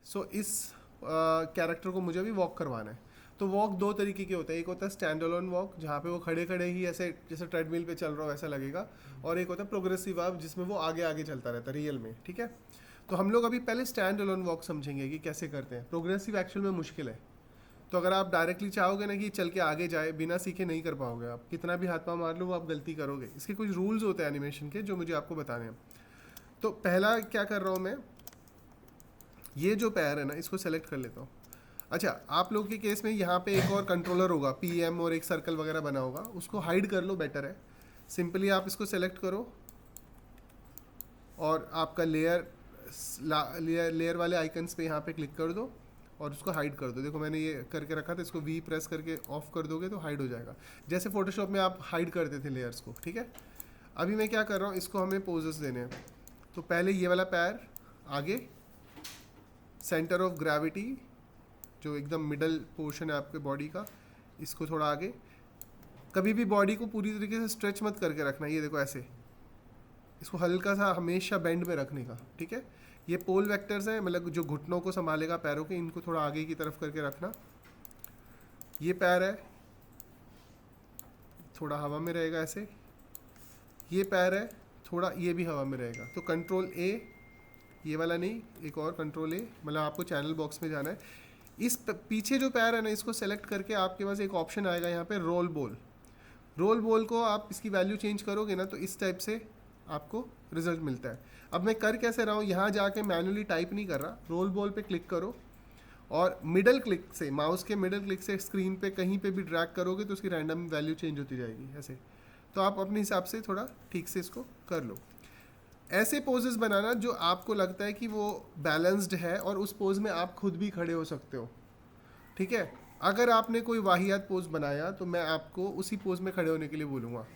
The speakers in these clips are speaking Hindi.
सो इस कैरेक्टर को मुझे अभी वॉक करवाना है। तो वॉक दो तरीके के होते हैं, एक होता है स्टैंड अलोन वॉक जहाँ पे वो खड़े खड़े ही ऐसे जैसे ट्रेडमिल पे चल रहा हो ऐसा लगेगा, और एक होता है प्रोग्रेसिव वॉक जिसमें वो आगे आगे चलता रहता है रियल में, ठीक है। तो हम लोग अभी पहले स्टैंड अलोन वॉक समझेंगे कि कैसे करते हैं। प्रोग्रेसिव एक्चुअल में मुश्किल है, तो अगर आप डायरेक्टली चाहोगे ना कि चल के आगे जाए, बिना सीखे नहीं कर पाओगे आप, कितना भी हाथ पाँव मार लो वो आप गलती करोगे। इसके कुछ रूल्स होते हैं एनिमेशन के जो मुझे आपको बताने हैं। तो पहला क्या कर रहा हूँ मैं, ये जो पैर है ना इसको सेलेक्ट कर लेता हूँ। अच्छा, आप लोग के केस में यहाँ पे एक और कंट्रोलर होगा PM और एक सर्कल वगैरह बना होगा, उसको हाइड कर लो, बेटर है। सिंपली आप इसको सेलेक्ट करो और आपका लेयर वाले आइकन्स पे यहाँ पे क्लिक कर दो और उसको हाइड कर दो। देखो मैंने ये करके रखा था, इसको V प्रेस करके ऑफ कर दोगे तो हाइड हो जाएगा, जैसे फोटोशॉप में आप हाइड करते थे लेयर्स को, ठीक है। अभी मैं क्या कर रहा हूँ, इसको हमें पोजेस देने हैं। तो पहले ये वाला पैर आगे, सेंटर ऑफ ग्रेविटी जो एकदम मिडल पोर्शन है आपके बॉडी का, इसको थोड़ा आगे। कभी भी बॉडी को पूरी तरीके से स्ट्रेच मत करके रखना, ये देखो ऐसे, इसको हल्का सा हमेशा बेंड में रखने का, ठीक है। ये पोल वेक्टर्स हैं, मतलब जो घुटनों को संभालेगा पैरों के, इनको थोड़ा आगे की तरफ करके रखना। ये पैर है, थोड़ा हवा में रहेगा ऐसे। ये पैर है, थोड़ा ये भी हवा में रहेगा। तो कंट्रोल A, ये वाला नहीं, एक और कंट्रोल A, मतलब आपको चैनल बॉक्स में जाना है। इस पीछे जो पैर है ना इसको सेलेक्ट करके आपके पास एक ऑप्शन आएगा यहाँ पे रोल बॉल। रोल बॉल को आप इसकी वैल्यू चेंज करोगे ना तो इस टाइप से आपको रिजल्ट मिलता है। अब मैं कर कैसे रहा हूँ, यहाँ जाके मैनुअली टाइप नहीं कर रहा, रोल बॉल पे क्लिक करो और मिडल क्लिक से, माउस के मिडल क्लिक से स्क्रीन पे कहीं पे भी ड्रैग करोगे तो उसकी रैंडम वैल्यू चेंज होती जाएगी ऐसे। तो आप अपने हिसाब से थोड़ा ठीक से इसको कर लो। ऐसे पोजेस बनाना जो आपको लगता है कि वो बैलेंस्ड है और उस पोज में आप खुद भी खड़े हो सकते हो, ठीक है। अगर आपने कोई वाहियात पोज बनाया तो मैं आपको उसी पोज में खड़े होने के लिए बोलूँगा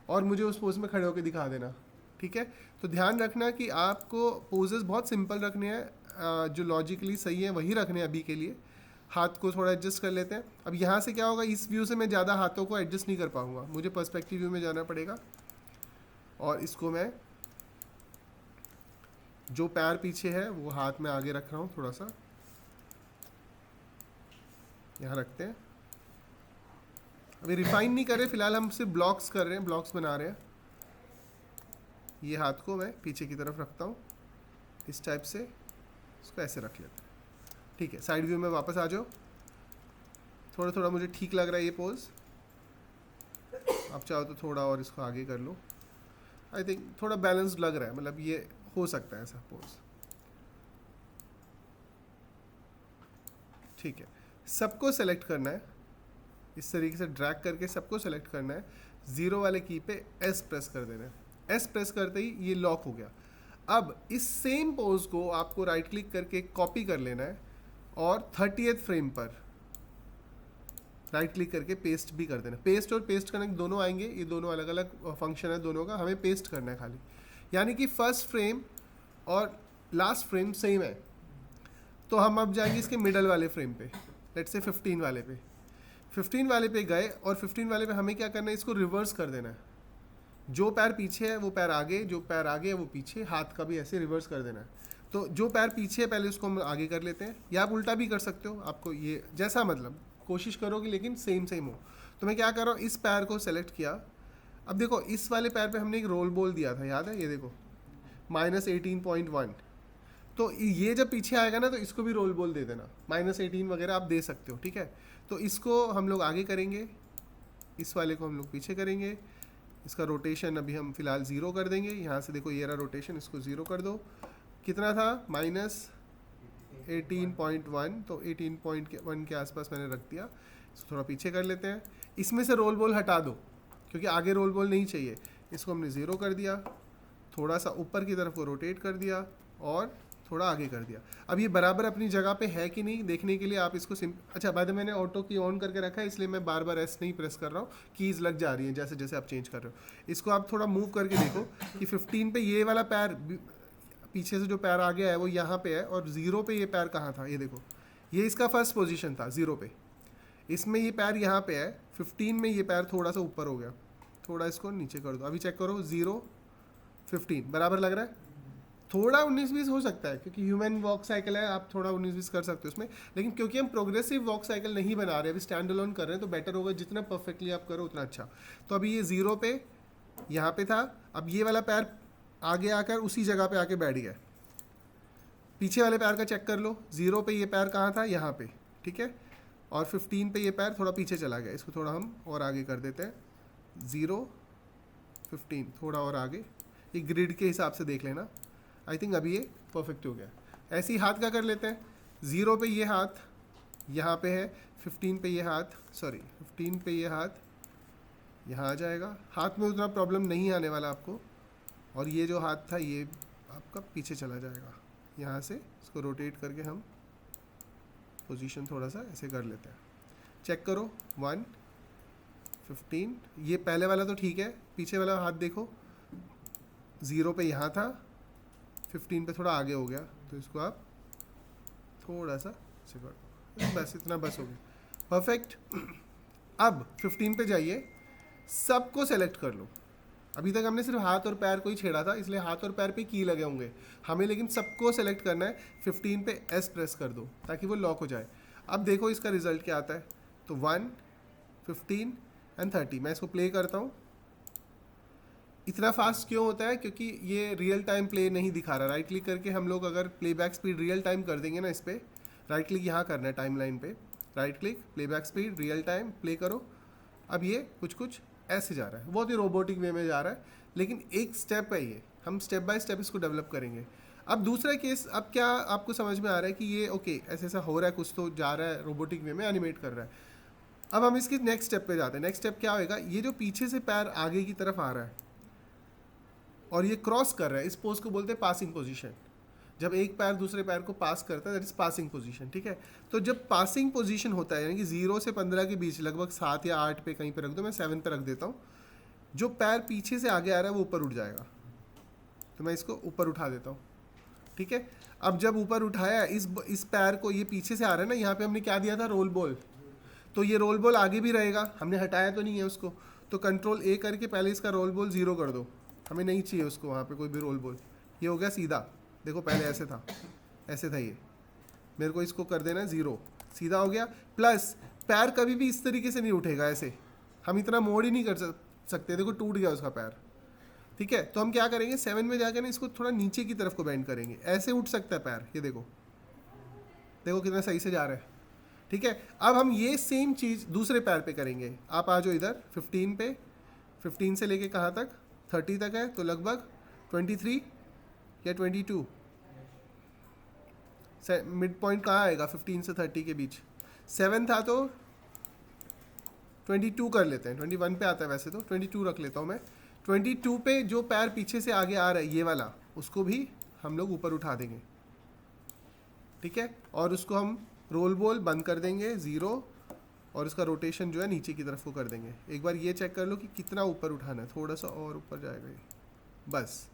और मुझे उस पोज में खड़े होकर दिखा देना, ठीक है। तो ध्यान रखना कि आपको पोजेस बहुत सिंपल रखने हैं, जो लॉजिकली सही है वही रखने हैं अभी के लिए। हाथ को थोड़ा एडजस्ट कर लेते हैं। अब यहाँ से क्या होगा, इस व्यू से मैं ज़्यादा हाथों को एडजस्ट नहीं कर पाऊँगा, मुझे पर्सपेक्टिव व्यू में जाना पड़ेगा। और इसको मैं जो पैर पीछे है वो हाथ में आगे रख रहा हूँ, थोड़ा सा यहाँ रखते हैं। अभी रिफाइन नहीं कर रहे, फिलहाल हम सिर्फ ब्लॉक्स कर रहे हैं, ब्लॉक्स बना रहे हैं। ये हाथ को मैं पीछे की तरफ रखता हूँ इस टाइप से, इसको ऐसे रख लेते हैं, ठीक है। साइड व्यू में वापस आ जाओ। थोड़ा थोड़ा मुझे ठीक लग रहा है ये पोज, आप चाहो तो थोड़ा और इसको आगे कर लो। आई थिंक थोड़ा बैलेंस्ड लग रहा है, मतलब ये हो सकता है ऐसा पोज, ठीक है। सबको सेलेक्ट करना है इस तरीके से, ड्रैग करके सबको सेलेक्ट करना है। जीरो वाले की पे S प्रेस कर देना है। S प्रेस करते ही ये लॉक हो गया। अब इस सेम पोज को आपको राइट क्लिक करके कॉपी कर लेना है और 30th फ्रेम पर राइट क्लिक करके पेस्ट भी कर देना। पेस्ट और पेस्ट करने दोनों आएंगे, ये दोनों अलग अलग फंक्शन है दोनों का, हमें पेस्ट करना है खाली। यानी कि फर्स्ट फ्रेम और लास्ट फ्रेम सेम है। तो हम अब जाएंगे इसके मिडल वाले फ्रेम पे, लेट्स से 15 वाले पे। 15 वाले पे गए और 15 वाले पे हमें क्या करना है, इसको रिवर्स कर देना है। जो पैर पीछे है वो पैर आगे, जो पैर आगे है वो पीछे, हाथ का भी ऐसे रिवर्स कर देना है। तो जो पैर पीछे है पहले उसको हम आगे कर लेते हैं, या आप उल्टा भी कर सकते हो, आपको ये जैसा मतलब कोशिश करोगे लेकिन सेम सेम हो। तो मैं क्या कर रहा हूँ, इस पैर को सेलेक्ट किया। अब देखो इस वाले पैर पे हमने एक रोल बॉल दिया था, याद है, ये देखो -18.1। तो ये जब पीछे आएगा ना तो इसको भी रोल बॉल दे देना, -18 वगैरह आप दे सकते हो, ठीक है। तो इसको हम लोग आगे करेंगे, इस वाले को हम लोग पीछे करेंगे। इसका रोटेशन अभी हम फिलहाल 0 कर देंगे। यहाँ से देखो ये रहा रोटेशन, इसको 0 कर दो। कितना था, -18.1, तो 18.1 के आसपास मैंने रख दिया। इसको थोड़ा पीछे कर लेते हैं। इसमें से रोल बॉल हटा दो क्योंकि आगे रोल बॉल नहीं चाहिए। इसको हमने 0 कर दिया, थोड़ा सा ऊपर की तरफ को रोटेट कर दिया और थोड़ा आगे कर दिया। अब ये बराबर अपनी जगह पे है कि नहीं देखने के लिए आप इसको अच्छा बाद में मैंने ऑटो की ऑन करके रखा है, इसलिए मैं बार बार S नहीं प्रेस कर रहा हूँ, कीज़ लग जा रही हैं जैसे जैसे आप चेंज कर रहे हो। इसको आप थोड़ा मूव करके देखो कि 15 पे ये वाला पैर, पीछे से जो पैर आ गया है वो यहाँ पे है, और 0 पे ये पैर कहाँ था, ये देखो, ये इसका फर्स्ट पोजीशन था 0 पे, इसमें ये पैर यहाँ पे है। 15 में ये पैर थोड़ा सा ऊपर हो गया, थोड़ा इसको नीचे कर दो। अभी चेक करो, 0 15 बराबर लग रहा है। थोड़ा 19-20 हो सकता है क्योंकि ह्यूमन वॉक साइकिल है, आप थोड़ा 19-20 कर सकते हो उसमें, लेकिन क्योंकि हम प्रोग्रेसिव वॉक साइकिल नहीं बना रहे, अभी स्टैंड अलोन कर रहे हैं, तो बेटर होगा जितना परफेक्टली आप करो उतना अच्छा। तो अभी ये 0 पे यहाँ पे था, अब ये वाला पैर आगे आकर उसी जगह पे आके बैठ गया। पीछे वाले पैर का चेक कर लो, 0 पे ये पैर कहाँ था, यहाँ पे, ठीक है, और 15 पे ये पैर थोड़ा पीछे चला गया। इसको थोड़ा हम और आगे कर देते हैं, 0 15 थोड़ा और आगे, ये ग्रिड के हिसाब से देख लेना। आई थिंक अभी ये परफेक्ट हो गया। ऐसे ही हाथ का कर लेते हैं, 0 पे ये हाथ यहाँ पे है, 15 पे ये हाथ, सॉरी 15 पे ये हाथ यहाँ आ जाएगा। हाथ में उतना प्रॉब्लम नहीं आने वाला आपको, और ये जो हाथ था ये आपका पीछे चला जाएगा। यहाँ से इसको रोटेट करके हम पोजीशन थोड़ा सा ऐसे कर लेते हैं। चेक करो, 1 15, ये पहले वाला तो ठीक है, पीछे वाला हाथ देखो, 0 पे यहाँ था, 15 पे थोड़ा आगे हो गया, तो इसको आप थोड़ा सा ऐसे कर दो, बस इतना बस हो गया, परफेक्ट। अब 15 पे जाइए, सबको सेलेक्ट कर लो। अभी तक हमने सिर्फ हाथ और पैर को ही छेड़ा था, इसलिए हाथ और पैर पे की लगे होंगे हमें, लेकिन सबको सेलेक्ट करना है। 15 पे एस प्रेस कर दो ताकि वो लॉक हो जाए। अब देखो इसका रिजल्ट क्या आता है, तो 1 15 एंड 30। मैं इसको प्ले करता हूँ। इतना फास्ट क्यों होता है, क्योंकि ये रियल टाइम प्ले नहीं दिखा रहा। राइट क्लिक करके हम लोग अगर प्लेबैक स्पीड रियल टाइम कर देंगे ना, इस पर राइट क्लिक यहाँ करना है, टाइम लाइन पे right click, playback speed real time play करो। अब ये कुछ ऐसे जा रहा है, बहुत ही रोबोटिक वे में जा रहा है, लेकिन एक स्टेप है ये, हम स्टेप बाय स्टेप इसको डेवलप करेंगे। अब दूसरा केस, अब क्या आपको समझ में आ रहा है कि ये ओके ऐसे ऐसा हो रहा है, कुछ तो जा रहा है रोबोटिक वे में, एनिमेट कर रहा है। अब हम इसके नेक्स्ट स्टेप पे जाते हैं। नेक्स्ट स्टेप क्या होएगा, ये जो पीछे से पैर आगे की तरफ आ रहा है और ये क्रॉस कर रहा है, इस पोज को बोलते हैं पासिंग पोजीशन। जब एक पैर दूसरे पैर को पास करता है, दैट इज पासिंग पोजीशन, ठीक है। तो जब पासिंग पोजीशन होता है, यानी कि 0 से 15 के बीच, लगभग 7 या 8 पे कहीं पे रख दो, मैं 7 पे रख देता हूँ, जो पैर पीछे से आगे आ रहा है वो ऊपर उठ जाएगा। तो मैं इसको ऊपर उठा देता हूँ, ठीक है। अब जब ऊपर उठाया, इस पैर को, ये पीछे से आ रहा है ना, यहाँ पे हमने क्या दिया था, रोल बॉल, तो ये रोल बॉल आगे भी रहेगा, हमने हटाया तो नहीं है उसको। तो कंट्रोल ए करके पहले इसका रोल बॉल 0 कर दो, हमें नहीं चाहिए उसको वहाँ पे कोई भी रोल बॉल। ये हो गया सीधा, देखो पहले ऐसे था, ऐसे था ये, मेरे को इसको कर देना है 0, सीधा हो गया। प्लस पैर कभी भी इस तरीके से नहीं उठेगा, ऐसे हम इतना मोड़ ही नहीं कर सकते, देखो टूट गया उसका पैर, ठीक है। तो हम क्या करेंगे, 7 में जाकर ना इसको थोड़ा नीचे की तरफ को बेंड करेंगे, ऐसे उठ सकता है पैर, ये देखो, देखो कितना सही से जा रहा है, ठीक है। अब हम ये सेम चीज़ दूसरे पैर पे करेंगे। आप आ जाओ इधर 15 पे, 15 से लेके कहाँ तक, 30 तक है, तो लगभग 23 या 22, मिड पॉइंट कहाँ आएगा 15 से 30 के बीच, 7 था तो 22 कर लेते हैं, 21 पे आता है वैसे तो, 22 रख लेता हूँ मैं। 22 पे जो पैर पीछे से आगे आ रहा है ये वाला, उसको भी हम लोग ऊपर उठा देंगे, ठीक है। और उसको हम रोल बॉल बंद कर देंगे 0, और इसका रोटेशन जो है नीचे की तरफ को कर देंगे। एक बार ये चेक कर लो कि कितना ऊपर उठाना है, थोड़ा सा और ऊपर जाएगा ये, बस।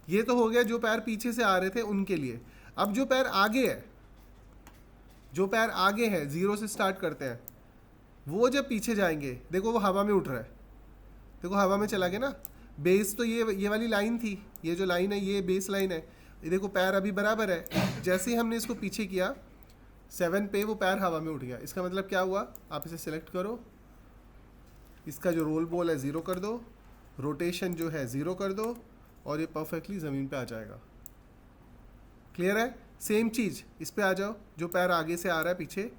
ये तो हो गया जो पैर पीछे से आ रहे थे उनके लिए। अब जो पैर आगे है, जो पैर आगे है, 0 से स्टार्ट करते हैं, वो जब पीछे जाएंगे, देखो वो हवा में उठ रहा है, देखो हवा में चला गया ना। बेस तो ये वाली लाइन थी, ये जो लाइन है ये बेस लाइन है, ये देखो पैर अभी बराबर है। जैसे ही हमने इसको पीछे किया 7 पे, वो पैर हवा में उठ गया। इसका मतलब क्या हुआ, आप इसे सिलेक्ट करो, इसका जो रोल बॉल है 0 कर दो, रोटेशन जो है 0 कर दो, और ये परफेक्टली ज़मीन पे आ जाएगा। क्लियर है। सेम चीज़ इस पे आ जाओ, जो पैर आगे से आ रहा है पीछे,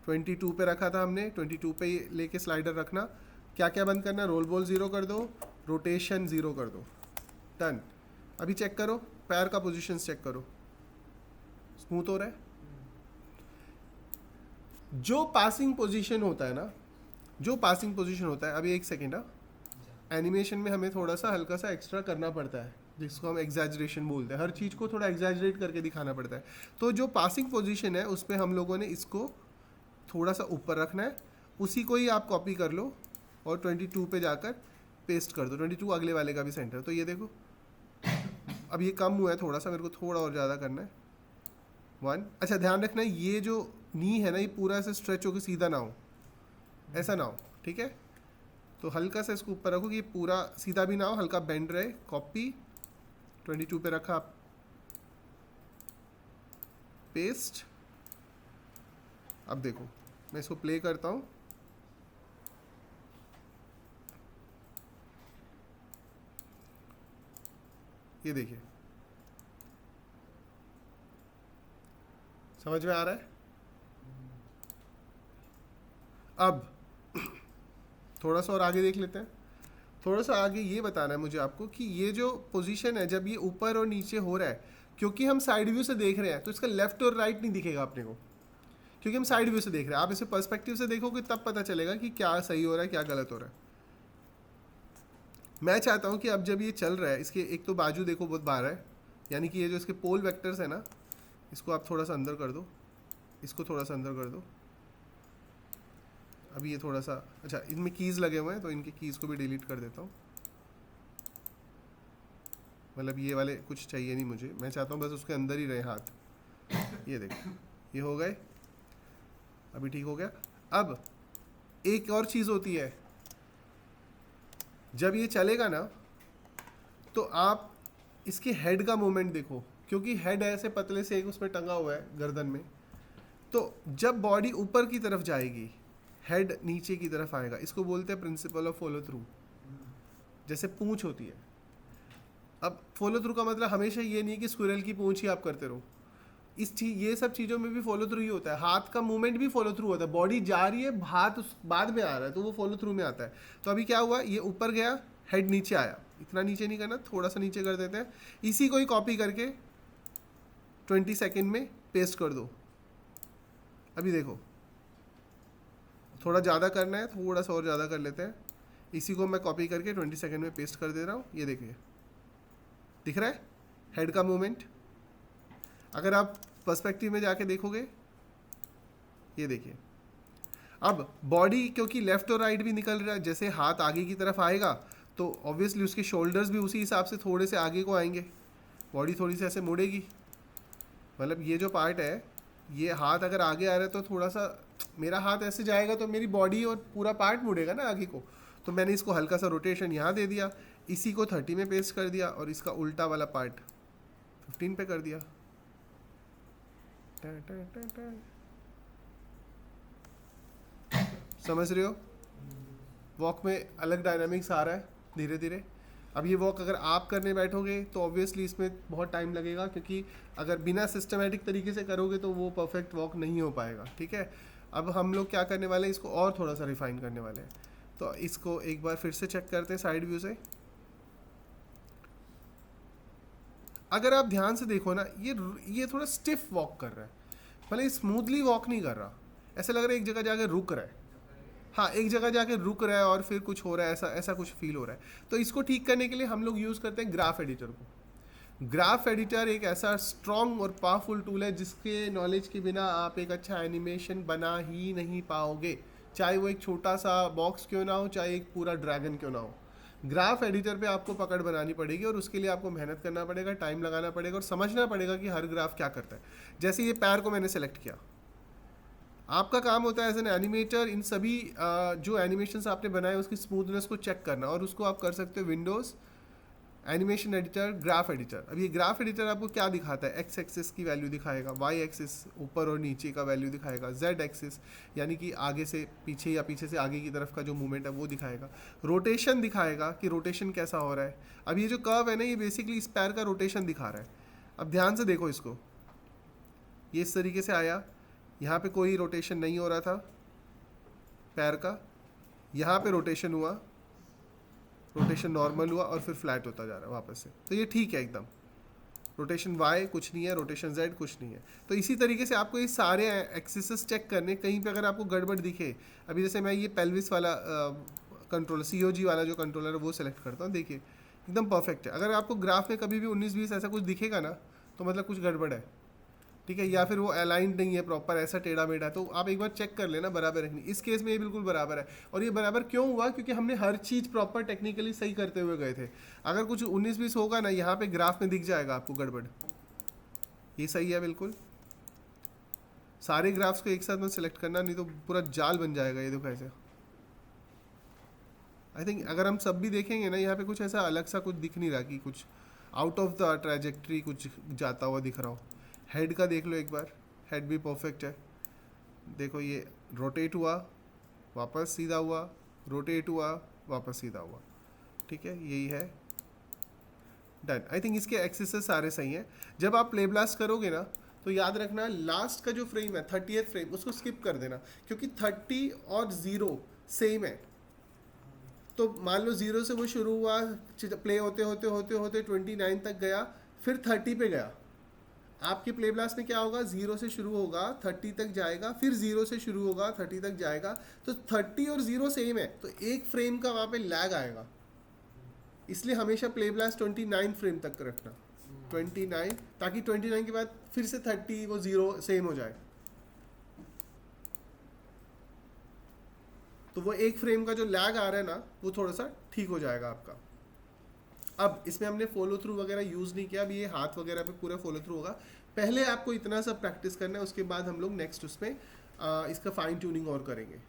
22 पे रखा था हमने, 22 पे लेके स्लाइडर रखना। क्या क्या बंद करना है, रोल बॉल 0 कर दो, रोटेशन 0 कर दो, डन। अभी चेक करो, पैर का पोजीशन चेक करो, स्मूथ हो रहा है। जो पासिंग पोजीशन होता है ना, जो पासिंग पोजीशन होता है, अभी एक सेकेंड, एनिमेशन में हमें थोड़ा सा हल्का सा एक्स्ट्रा करना पड़ता है, जिसको हम एग्जैजरेशन बोलते हैं। हर चीज़ को थोड़ा एग्जैजरेट करके दिखाना पड़ता है। तो जो पासिंग पोजीशन है उस पर हम लोगों ने इसको थोड़ा सा ऊपर रखना है, उसी को ही आप कॉपी कर लो और 22 पे जाकर पेस्ट कर दो। 22 अगले वाले का भी सेंटर, तो ये देखो अब ये कम हुआ है थोड़ा सा, मेरे को थोड़ा और ज़्यादा करना है 1। अच्छा ध्यान रखना ये जो नी है ना, ये पूरा ऐसे स्ट्रेच होकर सीधा ना हो, ऐसा ना हो, ठीक है। तो हल्का सा इसको ऊपर रखो कि ये पूरा सीधा भी ना हो, हल्का बेंड रहे। कॉपी 22 पे रखा, पेस्ट। अब देखो मैं इसको प्ले करता हूँ, ये देखिए समझ में आ रहा है। अब थोड़ा सा और आगे देख लेते हैं। थोड़ा सा आगे ये बताना है मुझे आपको कि ये जो पोजीशन है जब ये ऊपर और नीचे हो रहा है, क्योंकि हम साइड व्यू से देख रहे हैं तो इसका लेफ्ट और राइट नहीं दिखेगा अपने को, क्योंकि हम साइड व्यू से देख रहे हैं। आप इसे पर्सपेक्टिव से देखोगे तब पता चलेगा कि क्या सही हो रहा है क्या गलत हो रहा है। मैं चाहता हूँ कि अब जब ये चल रहा है, इसके एक तो बाजू देखो बहुत बाहर है, यानी कि ये जो इसके पोल वेक्टर्स है ना, इसको आप थोड़ा सा अंदर कर दो, इसको थोड़ा सा अंदर कर दो। अभी ये थोड़ा सा, अच्छा इनमें कीज़ लगे हुए हैं तो इनके कीज़ को भी डिलीट कर देता हूँ। मतलब ये वाले कुछ चाहिए नहीं मुझे, मैं चाहता हूँ बस उसके अंदर ही रहे हाथ। ये देखो ये हो गए, अभी ठीक हो गया। अब एक और चीज़ होती है, जब ये चलेगा ना तो आप इसके हेड का मूवमेंट देखो, क्योंकि हेड ऐसे पतले से एक उसमें टंगा हुआ है गर्दन में, तो जब बॉडी ऊपर की तरफ जाएगी हेड नीचे की तरफ आएगा। इसको बोलते हैं प्रिंसिपल ऑफ फॉलो थ्रू, जैसे पूंछ होती है। अब फॉलो थ्रू का मतलब हमेशा ये नहीं कि स्क्विरल की पूंछ ही आप करते रहो, ये सब चीज़ों में भी फॉलो थ्रू ही होता है। हाथ का मूवमेंट भी फॉलो थ्रू होता है, बॉडी जा रही है हाथ उस बाद में आ रहा है तो वो फॉलो थ्रू में आता है। तो अभी क्या हुआ, ये ऊपर गया हेड नीचे आया, इतना नीचे नहीं करना, थोड़ा सा नीचे कर देते हैं। इसी को ही कॉपी करके 20 सेकेंड में पेस्ट कर दो। अभी देखो थोड़ा ज़्यादा करना है, थोड़ा सा और ज़्यादा कर लेते हैं। इसी को मैं कॉपी करके 20 सेकेंड में पेस्ट कर दे रहा हूँ। ये देखिए दिख रहा है हेड का मूवमेंट। अगर आप पर्सपेक्टिव में जाके देखोगे, ये देखिए अब बॉडी क्योंकि लेफ्ट और राइट भी निकल रहा है, जैसे हाथ आगे की तरफ आएगा तो ऑब्वियसली उसके शोल्डर्स भी उसी हिसाब से थोड़े से आगे को आएंगे, बॉडी थोड़ी सी ऐसे मुड़ेगी। मतलब ये जो पार्ट है, ये हाथ अगर आगे आ रहा है तो थोड़ा सा मेरा हाथ ऐसे जाएगा तो मेरी बॉडी और पूरा पार्ट मुड़ेगा ना आगे को। तो मैंने इसको हल्का सा रोटेशन यहाँ दे दिया, इसी को 30 में पेस्ट कर दिया और इसका उल्टा वाला पार्ट 15 पे कर दिया। समझ रहे हो, वॉक में अलग डायनामिक्स आ रहा है धीरे धीरे। अब ये वॉक अगर आप करने बैठोगे तो ऑब्वियसली इसमें बहुत टाइम लगेगा, क्योंकि अगर बिना सिस्टमेटिक तरीके से करोगे तो वो परफेक्ट वॉक नहीं हो पाएगा। ठीक है, अब हम लोग क्या करने वाले हैं, इसको और थोड़ा सा रिफाइन करने वाले हैं। तो इसको एक बार फिर से चेक करते हैं साइड व्यू से। अगर आप ध्यान से देखो ना, ये थोड़ा स्टिफ वॉक कर रहा है, मतलब स्मूथली वॉक नहीं कर रहा, ऐसा लग रहा है एक जगह जाकर रुक रहा है। हाँ, एक जगह जाके रुक रहा है और फिर कुछ हो रहा है, ऐसा कुछ फील हो रहा है। तो इसको ठीक करने के लिए हम लोग यूज़ करते हैं ग्राफ एडिटर को। ग्राफ एडिटर एक ऐसा स्ट्रॉन्ग और पावरफुल टूल है जिसके नॉलेज के बिना आप एक अच्छा एनिमेशन बना ही नहीं पाओगे, चाहे वो एक छोटा सा बॉक्स क्यों ना हो, चाहे एक पूरा ड्रैगन क्यों ना हो। ग्राफ एडिटर पे आपको पकड़ बनानी पड़ेगी और उसके लिए आपको मेहनत करना पड़ेगा, टाइम लगाना पड़ेगा और समझना पड़ेगा कि हर ग्राफ क्या करता है। जैसे ये पैर को मैंने सेलेक्ट किया, आपका काम होता है एज एन एनिमेटर इन सभी जो एनिमेशंस आपने बनाए उसकी स्मूथनेस को चेक करना, और उसको आप कर सकते हो Windows, animation editor, graph editor. अब ये ग्राफ एडिटर आपको क्या दिखाता है, एक्स एक्सिस की वैल्यू दिखाएगा, वाई एक्सिस ऊपर और नीचे का वैल्यू दिखाएगा, जेड एक्सिस यानी कि आगे से पीछे या पीछे से आगे की तरफ का जो मूवमेंट है वो दिखाएगा, रोटेशन दिखाएगा कि रोटेशन कैसा हो रहा है। अब ये जो कर्व है ना, ये बेसिकली इस पैर का रोटेशन दिखा रहा है। अब ध्यान से देखो इसको, ये इस तरीके से आया, यहाँ पे कोई रोटेशन नहीं हो रहा था पैर का, यहाँ पे रोटेशन हुआ, रोटेशन नॉर्मल हुआ और फिर फ्लैट होता जा रहा है वापस से। तो ये ठीक है एकदम, रोटेशन वाई कुछ नहीं है, रोटेशन जेड कुछ नहीं है। तो इसी तरीके से आपको ये सारे एक्सिस चेक करने, कहीं पे अगर आपको गड़बड़ दिखे, अभी जैसे मैं ये पेल्विस वाला कंट्रोलर, COG वाला जो कंट्रोलर है वो सेलेक्ट करता हूँ, देखिए एकदम परफेक्ट है। अगर आपको ग्राफ में कभी भी 19-20 ऐसा कुछ दिखेगा ना तो मतलब कुछ गड़बड़ है, ठीक है, या फिर वो अलाइंड नहीं है प्रॉपर, ऐसा टेढ़ा मेढ़ा है, तो आप एक बार चेक कर लेना बराबर है। इस केस में ये बिल्कुल बराबर है। और ये बराबर क्यों हुआ, क्योंकि हमने हर चीज़ प्रॉपर टेक्निकली सही करते हुए गए थे। अगर कुछ 19-20 होगा ना, यहाँ पे ग्राफ में दिख जाएगा आपको गड़बड़। ये सही है बिल्कुल, सारे ग्राफ्स को एक साथ में सेलेक्ट करना, नहीं तो पूरा जाल बन जाएगा। ये देखो ऐसे, आई थिंक अगर हम सब भी देखेंगे ना, यहाँ पे कुछ ऐसा अलग सा कुछ दिख नहीं रहा कि कुछ आउट ऑफ द ट्रैजेक्टरी कुछ जाता हुआ दिख रहा हो। हेड का देख लो एक बार, हेड भी परफेक्ट है। देखो ये रोटेट हुआ, वापस सीधा हुआ, रोटेट हुआ, वापस सीधा हुआ। ठीक है, यही है, डन। आई थिंक इसके एक्सेस सारे सही हैं। जब आप प्ले ब्लास्ट करोगे ना तो याद रखना लास्ट का जो फ्रेम है 30th फ्रेम उसको स्किप कर देना, क्योंकि 30 और 0 सेम है। तो मान लो 0 से वो शुरू हुआ, प्ले होते होते होते होते 29 तक गया, फिर 30 पे गया। आपके प्ले ब्लास्ट में क्या होगा, 0 से शुरू होगा 30 तक जाएगा, फिर 0 से शुरू होगा 30 तक जाएगा। तो 30 और 0 सेम है, तो एक फ्रेम का वहाँ पे लैग आएगा। इसलिए हमेशा प्ले ब्लास्ट 29 फ्रेम तक रखना, 29, ताकि 29 के बाद फिर से 30 वो 0 सेम हो जाए। तो वो एक फ्रेम का जो लैग आ रहा है ना वो थोड़ा सा ठीक हो जाएगा आपका। अब इसमें हमने फॉलो थ्रू वगैरह यूज़ नहीं किया, अब ये हाथ वगैरह पे पूरा फॉलो थ्रू होगा। पहले आपको इतना सब प्रैक्टिस करना है, उसके बाद हम लोग नेक्स्ट उसमें इसका फाइन ट्यूनिंग और करेंगे।